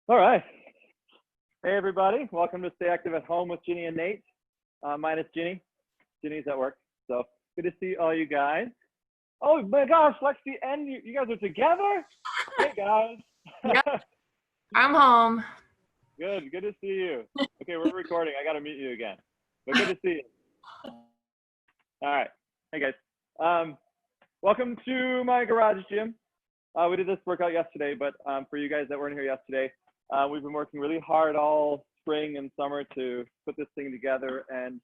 All right. Hey, everybody. Welcome to Stay Active at Home with Ginny and Nate. Minus Ginny. Ginny's at work. So good to see all you guys. Oh my gosh, Lexi and you guys are together? Hey, guys. Yep. I'm home. Good to see you. Okay, we're recording. I got to meet you again. But good to see you. All right. Hey, guys. Welcome to my garage gym. We did this workout yesterday, but for you guys that weren't here yesterday, we've been working really hard all spring and summer to put this thing together, and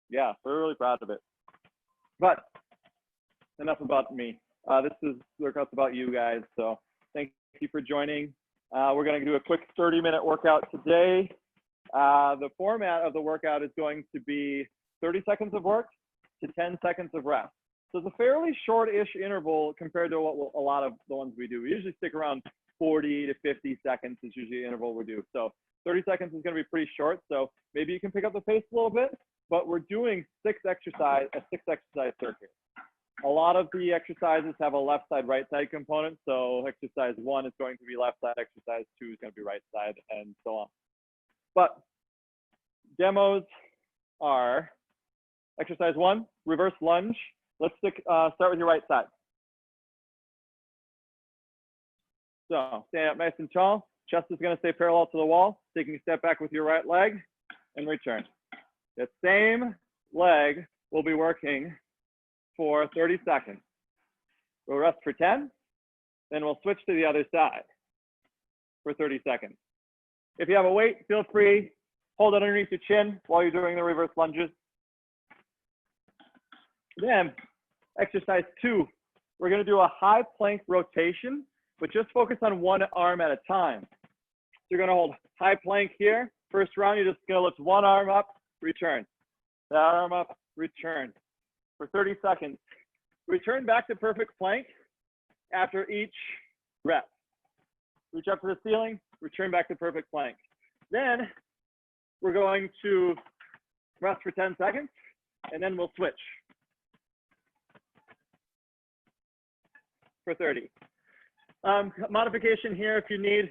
yeah, we're really proud of it. But enough about me. This workout's about you guys, so thank you for joining. We're going to do a quick 30-minute workout today. The format of the workout is going to be 30 seconds of work to 10 seconds of rest. So it's a fairly short-ish interval compared to what a lot of the ones we do. We usually stick around 40 to 50 seconds is usually the interval we do. So 30 seconds is going to be pretty short. So maybe you can pick up the pace a little bit, but we're doing a six exercise circuit. A lot of the exercises have a left side, right side component. So exercise 1 is going to be left side, exercise 2 is going to be right side, and so on. But demos are exercise 1, reverse lunge. Let's start with your right side. So stand up nice and tall. Chest is going to stay parallel to the wall. Taking a step back with your right leg and return. The same leg will be working for 30 seconds. We'll rest for 10, then we'll switch to the other side for 30 seconds. If you have a weight, feel free, hold it underneath your chin while you're doing the reverse lunges. Then exercise 2, we're going to do a high plank rotation, but just focus on one arm at a time. So you're going to hold high plank here. First round, you're just going to lift one arm up, return. That arm up, return. For 30 seconds. Return back to perfect plank after each rep. Reach up to the ceiling, return back to perfect plank. Then we're going to rest for 10 seconds, and then we'll switch for 30. Modification here, if you need,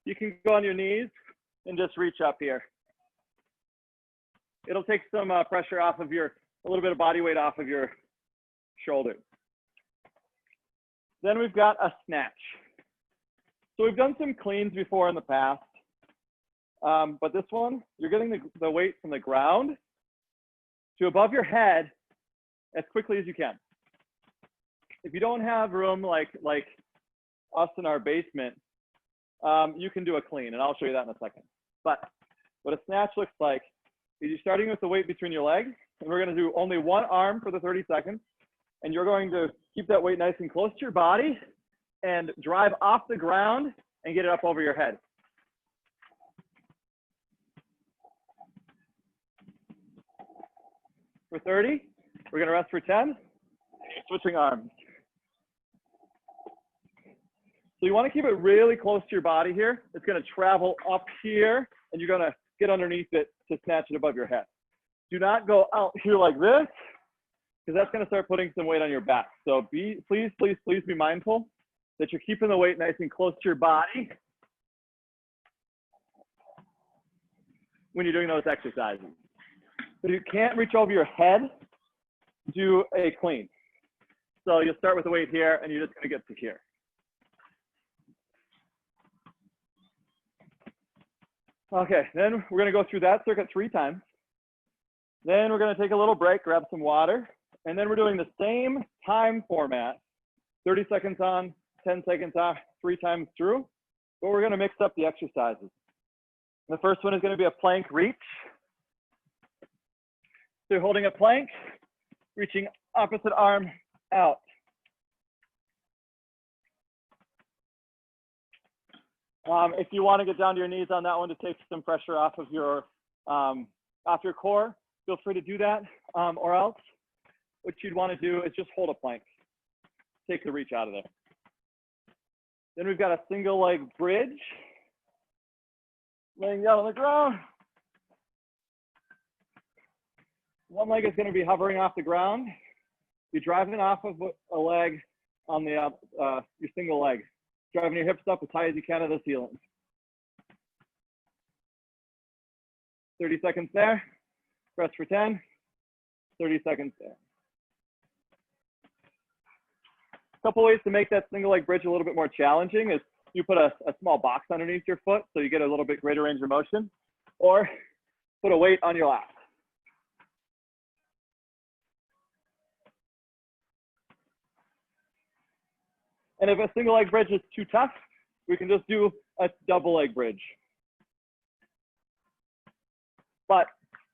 you can go on your knees and just reach up here. It'll take some pressure off of a little bit of body weight off of your shoulder. Then we've got a snatch. So we've done some cleans before in the past, but this one, you're getting the weight from the ground to above your head as quickly as you can. If you don't have room like us in our basement, you can do a clean, and I'll show you that in a second. But what a snatch looks like is you're starting with the weight between your legs, and we're going to do only one arm for the 30 seconds, and you're going to keep that weight nice and close to your body and drive off the ground and get it up over your head. For 30, we're going to rest for 10, switching arms. So you want to keep it really close to your body here. It's going to travel up here, and you're going to get underneath it to snatch it above your head. Do not go out here like this, because that's going to start putting some weight on your back. So please be mindful that you're keeping the weight nice and close to your body when you're doing those exercises. But if you can't reach over your head, do a clean. So you'll start with the weight here, and you're just going to get to here. Okay, then we're going to go through that circuit 3 times. Then we're going to take a little break, grab some water, and then we're doing the same time format, 30 seconds on, 10 seconds off, 3 times through, but we're going to mix up the exercises. The first one is going to be a plank reach. So you're holding a plank, reaching opposite arm out. If you want to get down to your knees on that one to take some pressure off of your core, feel free to do that, or else what you'd want to do is just hold a plank. Take the reach out of there. Then we've got a single leg bridge. Laying down on the ground. One leg is going to be hovering off the ground. You're driving off of a leg on the your single leg. Driving your hips up as high as you can to the ceiling. 30 seconds there. Press for 10. 30 seconds there. A couple ways to make that single leg bridge a little bit more challenging is you put a small box underneath your foot so you get a little bit greater range of motion, or put a weight on your lap. And if a single leg bridge is too tough, we can just do a double leg bridge. But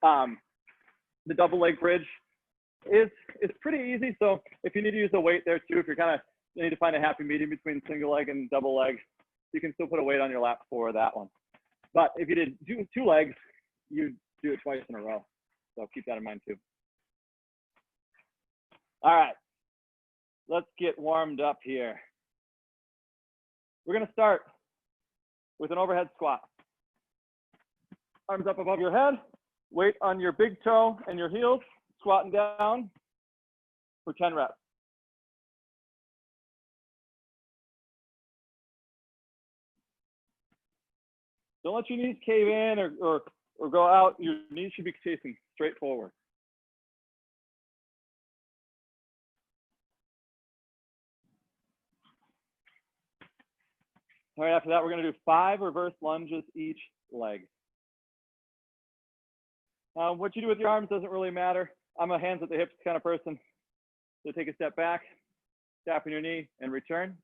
the double leg bridge is pretty easy. So if you need to use a weight there too, if you're kind of, you need to find a happy medium between single leg and double leg, you can still put a weight on your lap for that one. But if you did do 2 legs, you do it twice in a row. So keep that in mind too. All right, let's get warmed up here. We're gonna start with an overhead squat. Arms up above your head, weight on your big toe and your heels, squatting down for 10 reps. Don't let your knees cave in or go out. Your knees should be facing straight forward. All right, after that, we're going to do 5 reverse lunges each leg. What you do with your arms doesn't really matter. I'm a hands at the hips kind of person. So take a step back, tap on your knee, and return,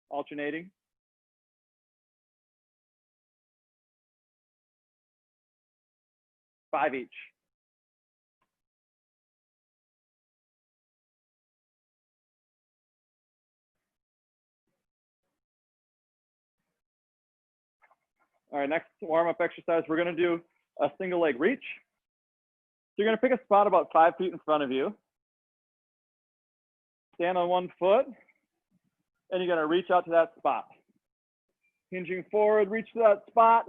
alternating. 5 each. All right, next warm-up exercise, we're going to do a single leg reach. So you're going to pick a spot about 5 feet in front of you. Stand on one foot, and you're going to reach out to that spot. Hinging forward, reach to that spot,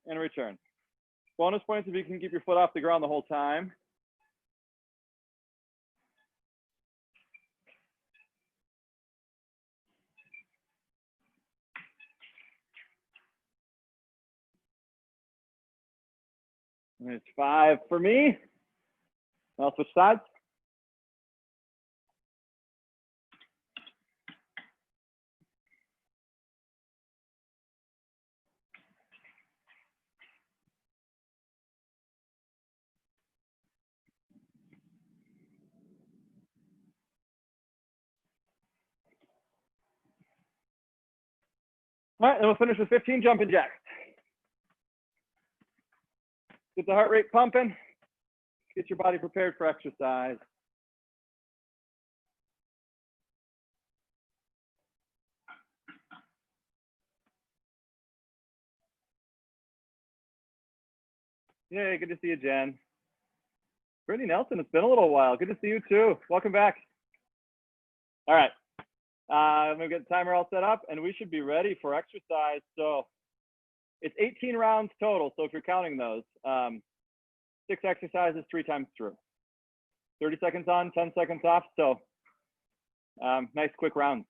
and return. Bonus points if you can keep your foot off the ground the whole time. And it's 5 for me. I'll switch sides. All right, and we'll finish with 15 jumping jacks. Get the heart rate pumping. Get your body prepared for exercise. Yay, good to see you, Jen. Brittany Nelson, it's been a little while. Good to see you too. Welcome back. All right, I'm gonna get the timer all set up and we should be ready for exercise. So it's 18 rounds total. So if you're counting those, 6 exercises 3 times through. 30 seconds on, 10 seconds off. So nice quick rounds.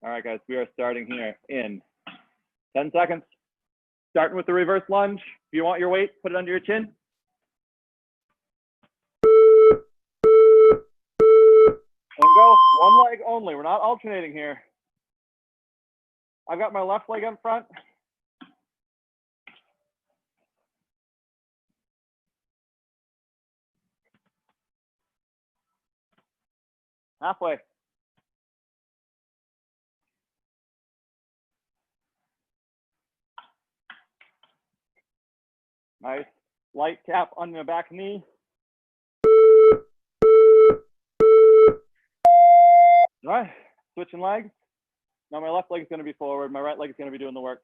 All right, guys, we are starting here in 10 seconds. Starting with the reverse lunge. If you want your weight, put it under your chin. And go 1 leg only. We're not alternating here. I've got my left leg up front. Halfway. Nice. Light tap on the back knee. All right, switching legs. Now my left leg is going to be forward. My right leg is going to be doing the work.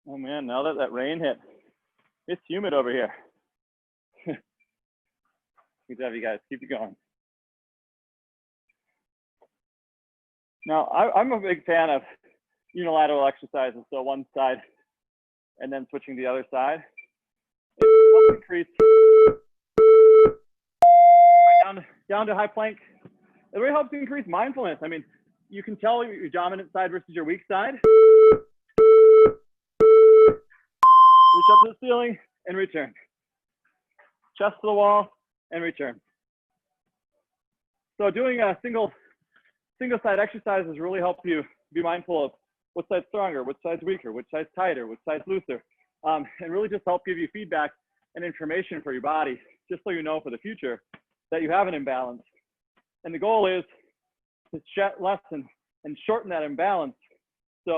Oh man, now that rain hit, it's humid over here. Good job, you guys. Keep it going. Now, I'm a big fan of unilateral exercises. So one side and then switching to the other side. helps increase. Down to high plank. It really helps increase mindfulness. I mean, you can tell your dominant side versus your weak side. Reach up to the ceiling and return. Chest to the wall and return. So doing a single side exercises really help you be mindful of what side's stronger, which side's weaker, which side's tighter, which side's looser, and really just help give you feedback and information for your body, just so you know for the future that you have an imbalance. And the goal is to lessen and shorten that imbalance. So,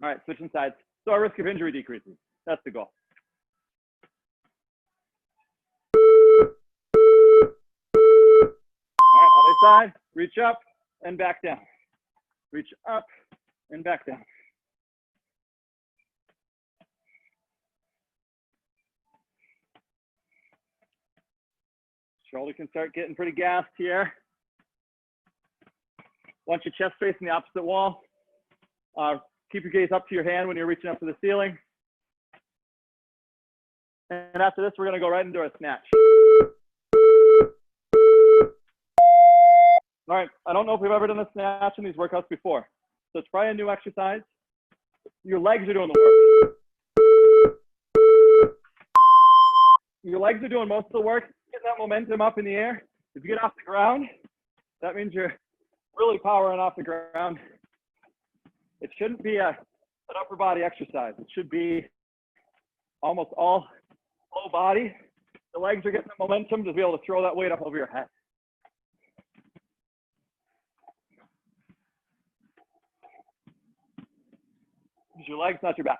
all right, switching sides. So our risk of injury decreases. That's the goal. All right, other side, reach up and back down. Reach up and back down. Shoulder can start getting pretty gassed here. Want your chest facing the opposite wall. Keep your gaze up to your hand when you're reaching up to the ceiling. And after this, we're going to go right into our snatch. All right, I don't know if we've ever done a snatch in these workouts before. So it's probably a new exercise. Your legs are doing the work. Your legs are doing most of the work. Getting that momentum up in the air. If you get off the ground, that means you're really powering off the ground. It shouldn't be an upper body exercise. It should be almost all low body. The legs are getting the momentum to be able to throw that weight up over your head. Use your legs, not your back.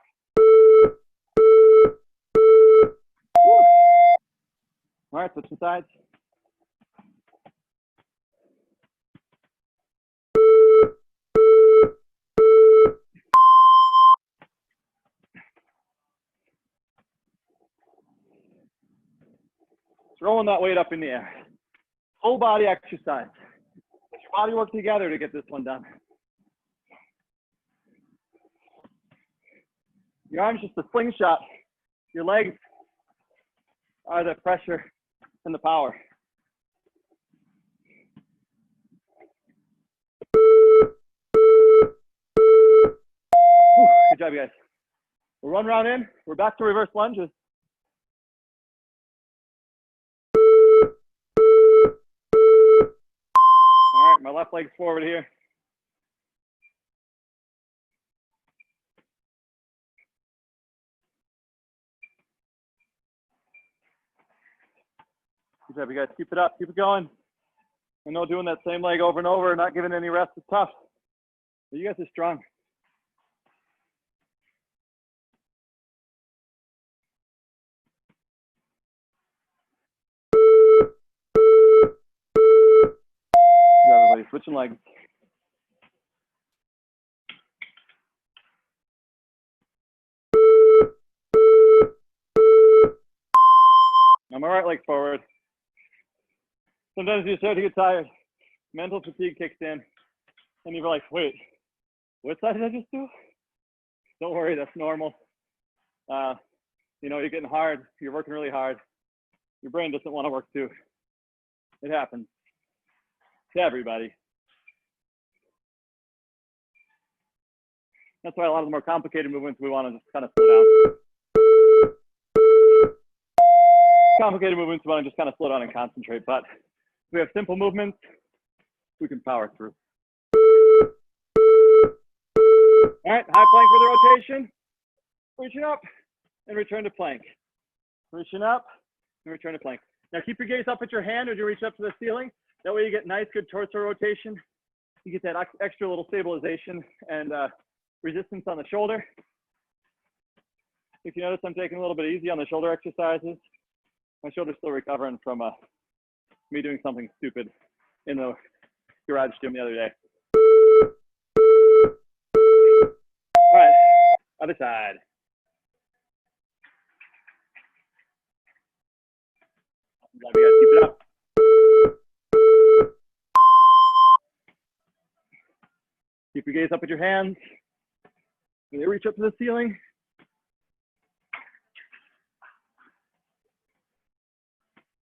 Woo. All right, switching sides. Throwing that weight up in the air. Full body exercise. Let your body work together to get this one done. Your arm's just a slingshot. Your legs are the pressure and the power. Whew, good job, you guys. We're 1 round in. We're back to reverse lunges. All right, my left leg's forward here. Good job, you guys. Keep it up. Keep it going. I know doing that same leg over and over, not giving any rest is tough. But you guys are strong. Good, everybody. Switching legs. Now my right leg forward. Sometimes you start to get tired. Mental fatigue kicks in. And you're like, wait, what side did I just do? Don't worry, that's normal. You know, you're getting hard. You're working really hard. Your brain doesn't want to work too. It happens to everybody. That's why a lot of the more complicated movements we want to just kind of slow down. Complicated movements we want to just kind of slow down and concentrate. But if we have simple movements, we can power through. All right, high plank for the rotation. Reaching up and return to plank. Reaching up and return to plank. Now keep your gaze up at your hand as you reach up to the ceiling. That way you get nice, good torso rotation. You get that extra little stabilization and resistance on the shoulder. If you notice, I'm taking a little bit easy on the shoulder exercises. My shoulder's still recovering from me doing something stupid in the garage gym the other day. All right, other side. Love you guys, keep it up. Keep your gaze up at your hands. When they reach up to the ceiling,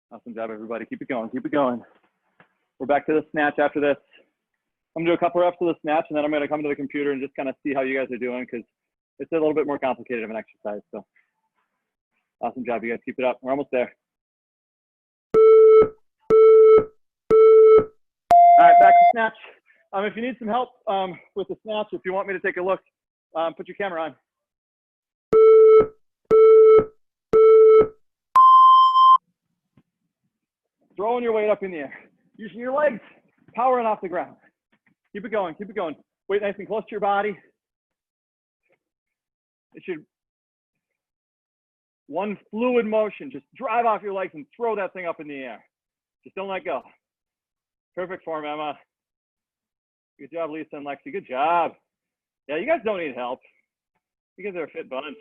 Awesome job, everybody. Keep it going, keep it going. We're back to the snatch after this. I'm gonna do a couple reps of the snatch, and then I'm gonna come to the computer and just kind of see how you guys are doing, because it's a little bit more complicated of an exercise. So awesome job, you guys. Keep it up. We're almost there. All right, back to snatch. If you need some help with the snatch, if you want me to take a look, put your camera on. Throwing your weight up in the air. Using your legs, powering off the ground. Keep it going, keep it going. Weight nice and close to your body. It should, one fluid motion, just drive off your legs and throw that thing up in the air. Just don't let go. Perfect form, Emma. Good job, Lisa and Lexi. Good job. Yeah, you guys don't need help. You guys are a fit bunch.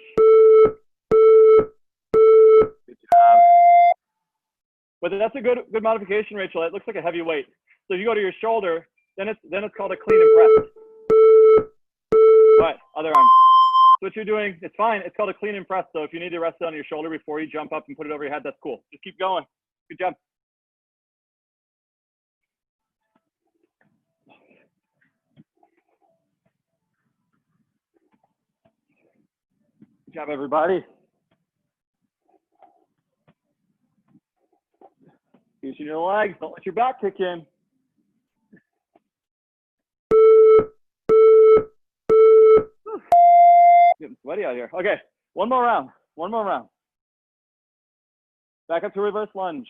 Good job. But that's a good modification, Rachel. It looks like a heavy weight. So if you go to your shoulder, then it's called a clean and press. All right, other arm. So what you're doing, it's fine. It's called a clean and press. So if you need to rest it on your shoulder before you jump up and put it over your head, that's cool. Just keep going. Good job. Good job, everybody. Using your legs, don't let your back kick in. Getting sweaty out here. Okay, one more round. One more round. Back up to reverse lunge.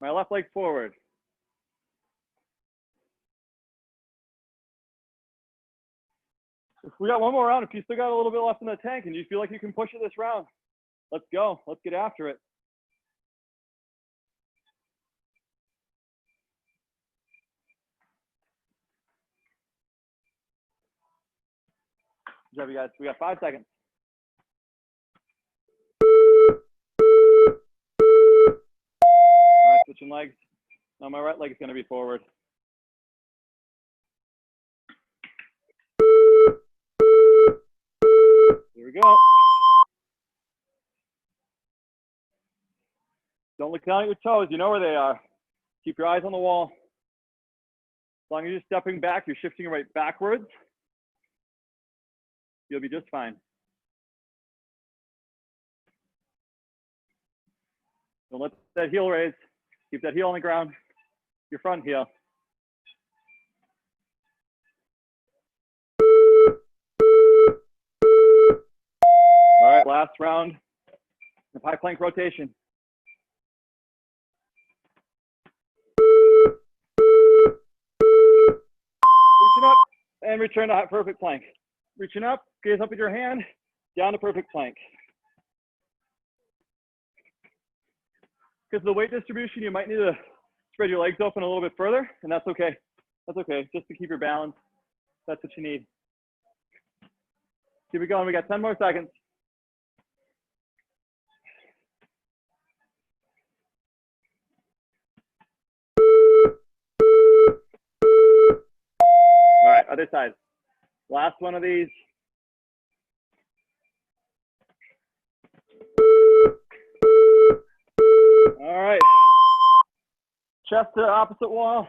My left leg forward. If we got one more round, if you still got a little bit left in the tank and you feel like you can push it this round, let's go. Let's get after it. Good job, you guys. We got 5 seconds. All right, switching legs. Now my right leg is going to be forward. Here we go. Don't look down at your toes. You know where they are. Keep your eyes on the wall. As long as you're stepping back, you're shifting your weight backwards, you'll be just fine. Don't let that heel raise. Keep that heel on the ground, your front heel. All right, last round of high plank rotation. Reaching up and return to perfect plank. Reaching up, gaze up with your hand, down to perfect plank. Because of the weight distribution, you might need to spread your legs open a little bit further, and that's okay. That's okay, just to keep your balance. That's what you need. Keep it going, we got 10 more seconds. All right, other side. Last one of these. All right. Chest to the opposite wall.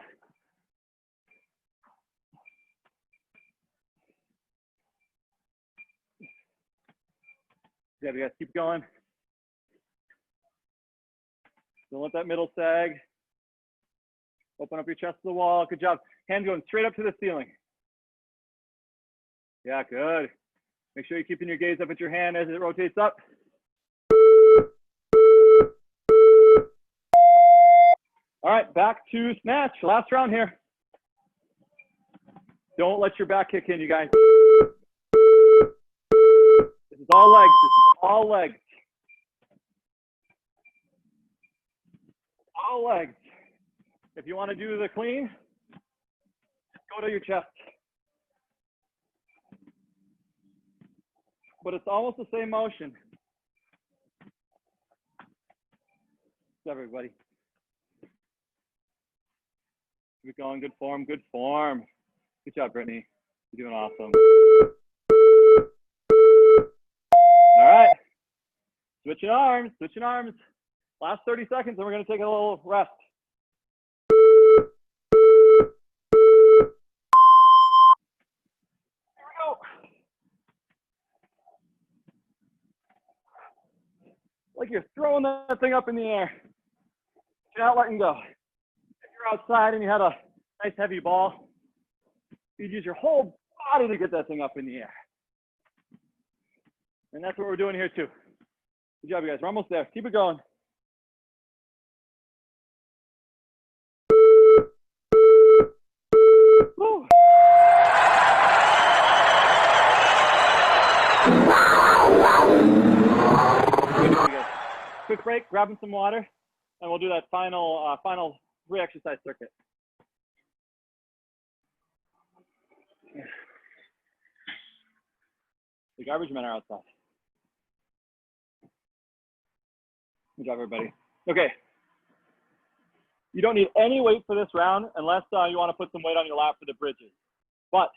Yeah, we gotta keep going. Don't let that middle sag. Open up your chest to the wall. Good job. Hand going straight up to the ceiling. Yeah, good. Make sure you're keeping your gaze up at your hand as it rotates up. All right, back to snatch. Last round here. Don't let your back kick in, you guys. This is all legs. This is all legs. All legs. If you want to do the clean, go to your chest. But it's almost the same motion. Everybody. Keep going, good form, good form. Good job, Brittany. You're doing awesome. All right. Switching arms, switching arms. Last 30 seconds, and we're going to take a little rest. Here we go. Like you're throwing that thing up in the air. You're not letting go. If you're outside and you had a nice heavy ball, you'd use your whole body to get that thing up in the air. And that's what we're doing here too. Good job, you guys. We're almost there. Keep it going. Woo. Quick break, grabbing some water, and we'll do that final re-exercise circuit. The garbage men are outside. Good job, everybody. Okay. You don't need any weight for this round unless you want to put some weight on your lap for the bridges. But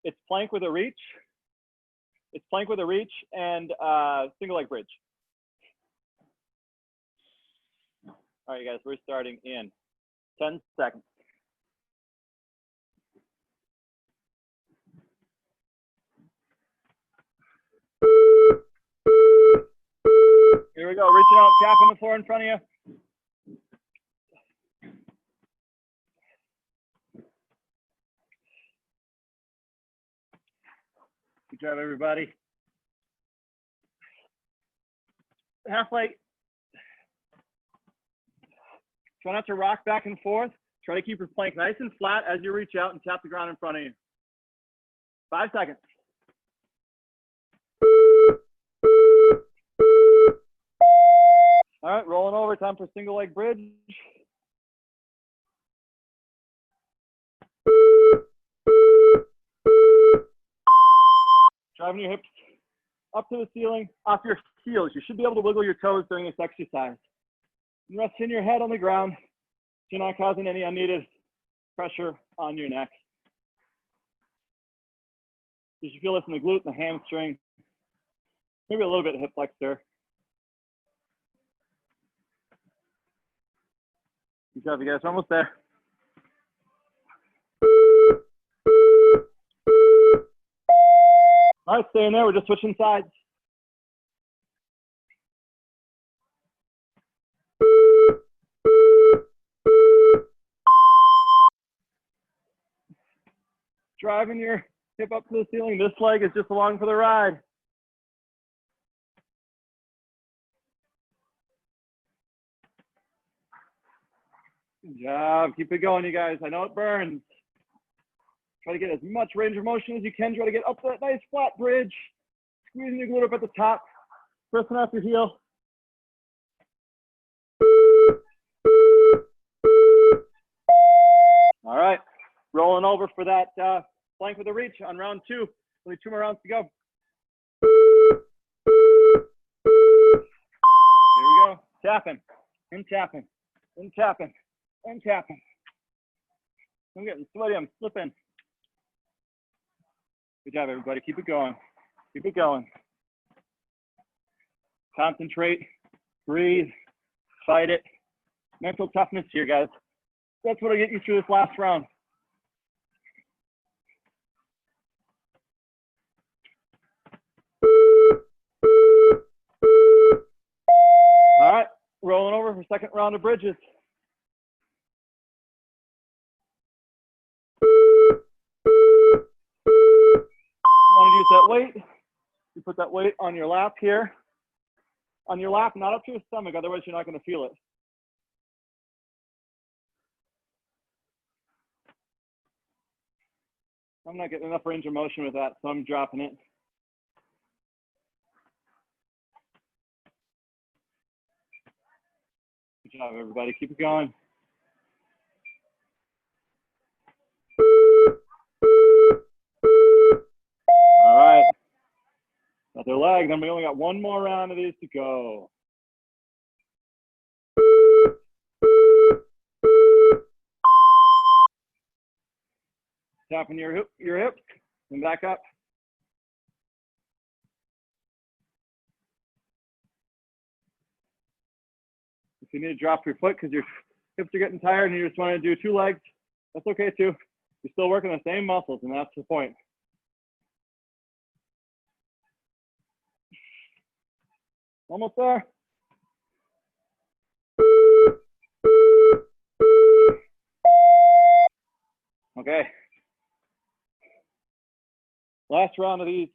it's plank with a reach. It's plank with a reach and single leg bridge. All right, you guys, we're starting in 10 seconds. Here we go, reaching out, tapping the floor in front of you. Good job, everybody. Half leg. Try not to rock back and forth. Try to keep your plank nice and flat as you reach out and tap the ground in front of you. 5 seconds. All right, rolling over, time for single leg bridge. Driving your hips up to the ceiling, off your heels. You should be able to wiggle your toes during this exercise. And resting your head on the ground so you're not causing any unneeded pressure on your neck. You should feel this in the glute and the hamstring. Maybe a little bit of hip flexor. Good job, you guys. We're almost there. All right, staying there. We're just switching sides. Driving your hip up to the ceiling. This leg is just along for the ride. Good job. Keep it going, you guys. I know it burns. Try to get as much range of motion as you can. Try to get up that nice flat bridge. Squeezing your glute up at the top. Pressing off your heel. All right. Rolling over for that plank with a reach on round 2. Only 2 more rounds to go. Here we go. Tapping and tapping and tapping and tapping. I'm getting sweaty. I'm slipping. Good job, everybody. Keep it going. Keep it going. Concentrate. Breathe. Fight it. Mental toughness here, guys. That's what'll get you through this last round. All right, rolling over for second round of bridges. You want to use that weight. You put that weight on your lap here. On your lap, not up to your stomach, otherwise you're not going to feel it. I'm not getting enough range of motion with that, so I'm dropping it. Good job, everybody. Keep it going. All right. Another leg. Then we only got 1 more round of these to go. Tapping your hips and back up. you need to drop your foot because your hips are getting tired and you just want to do 2 legs, that's okay too. You're still working the same muscles, and that's the point. Almost there. Okay. Last round of these.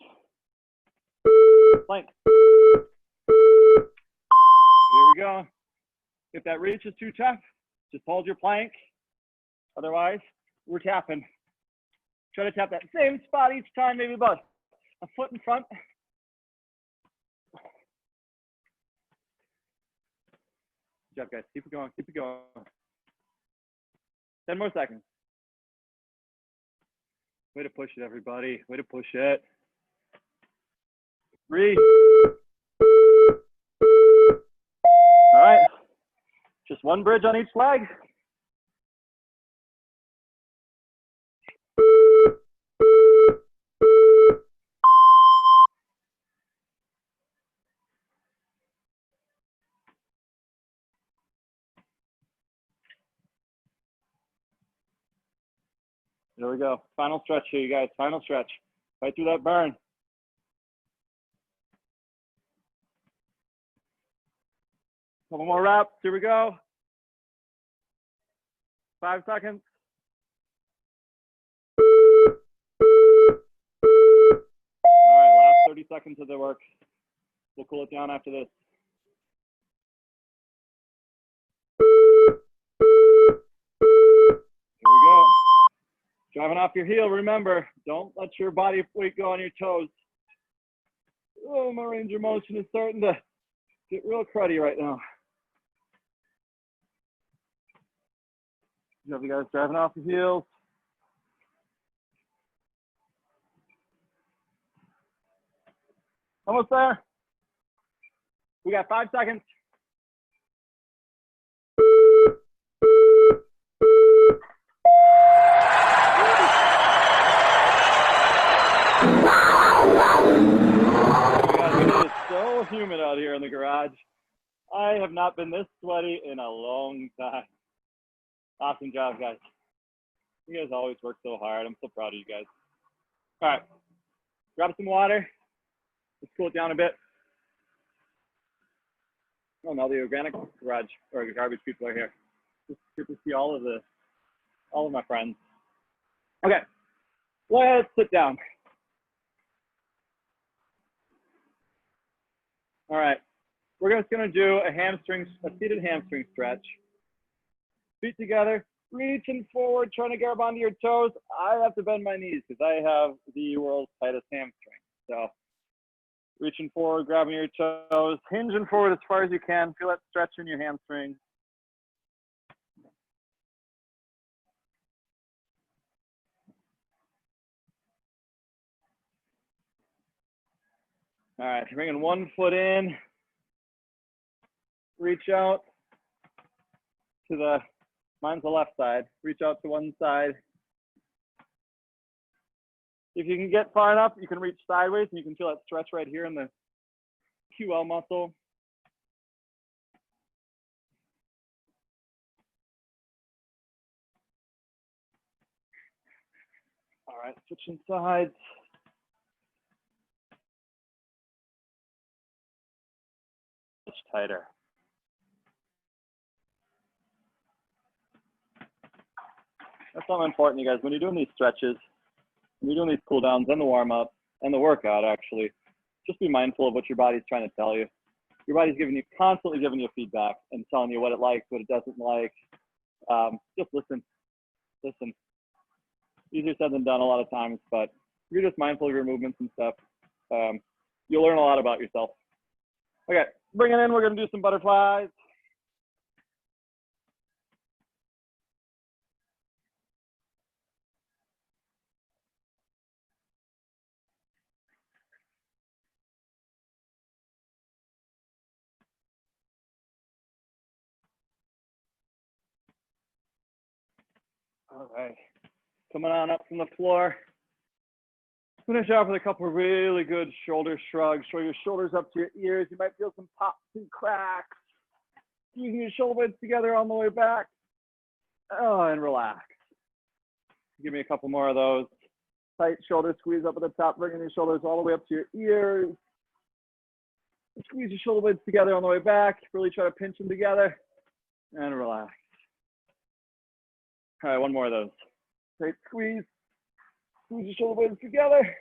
Plank. Here we go. If that reach is too tough, just hold your plank. Otherwise, we're tapping. Try to tap that same spot each time, maybe about a foot in front. Good job, guys. Keep it going. Keep it going. 10 more seconds. Way to push it, everybody. Way to push it. 3. All right. Just one bridge on each leg. There we go. Final stretch here, you guys. Final stretch. Right through that burn. Couple more reps. Here we go. 5 seconds. All right, last 30 seconds of the work. We'll cool it down after this. Here we go. Driving off your heel, remember, don't let your body weight go on your toes. Oh, my range of motion is starting to get real cruddy right now. Good job, you guys, driving off the heels. Almost there. We got 5 seconds. It is so humid out here in the garage. I have not been this sweaty in a long time. Awesome job, guys. You guys always work so hard. I'm so proud of you guys. All right, grab some water. Let's cool it down a bit. Oh, now the organic garage or garbage people are here. Just good to see all of my friends. Okay, let's sit down. All right, we're just gonna do a seated hamstring stretch. Feet together, reaching forward, trying to grab onto your toes. I have to bend my knees because I have the world's tightest hamstring. So reaching forward, grabbing your toes, hinging forward as far as you can. Feel that stretch in your hamstring. All right, bringing one foot in. Reach out to mine's the left side. Reach out to one side. If you can get far enough, you can reach sideways and you can feel that stretch right here in the QL muscle. All right, switching sides. Much tighter. That's something important, you guys. When you're doing these stretches, when you're doing these cool downs and the warm up and the workout, actually, just be mindful of what your body's trying to tell you. Your body's constantly giving you feedback and telling you what it likes, what it doesn't like. Just listen. Listen. Easier said than done a lot of times, but if you're just mindful of your movements and stuff, you'll learn a lot about yourself. Okay, bring it in. We're going to do some butterflies. All right, coming on up from the floor. Finish off with a couple of really good shoulder shrugs. Show your shoulders up to your ears. You might feel some pops and cracks. Squeezing your shoulder blades together on the way back. Oh, and relax. Give me a couple more of those. Tight shoulder squeeze up at the top, bringing your shoulders all the way up to your ears. Squeeze your shoulder blades together on the way back. Really try to pinch them together and relax. All right, one more of those. Tight squeeze. Squeeze your shoulder blades together.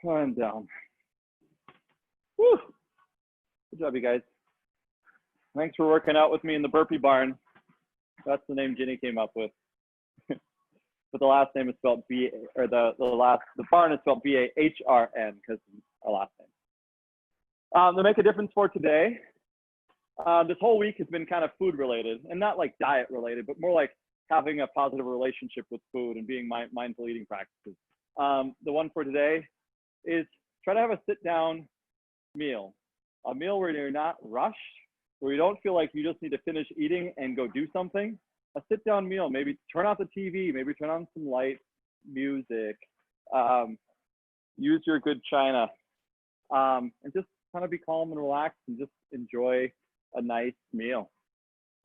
And down. Woo! Good job, you guys. Thanks for working out with me in the burpee barn. That's the name Ginny came up with. But the last name is spelled B, or the barn is spelled B-A-H-R-N because our last name. To make a difference for today, this whole week has been kind of food related, and not like diet related, but more like having a positive relationship with food and being mindful eating practices. The one for today is try to have a sit down meal, a meal where you're not rushed, where you don't feel like you just need to finish eating and go do something. A sit down meal, maybe turn off the TV, maybe turn on some light music, use your good china, and just kind of be calm and relaxed and just enjoy a nice meal.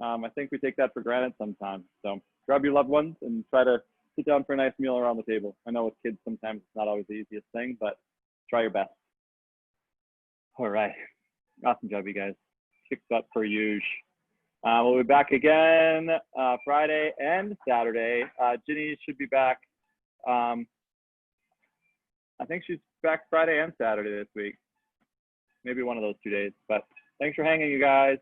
I think we take that for granted sometimes. So grab your loved ones and try to sit down for a nice meal around the table. I know with kids, sometimes it's not always the easiest thing, but try your best. All right. Awesome job, you guys. Kick butt per usual. We'll be back again Friday and Saturday. Ginny should be back. I think she's back Friday and Saturday this week. Maybe one of those 2 days. But thanks for hanging, you guys.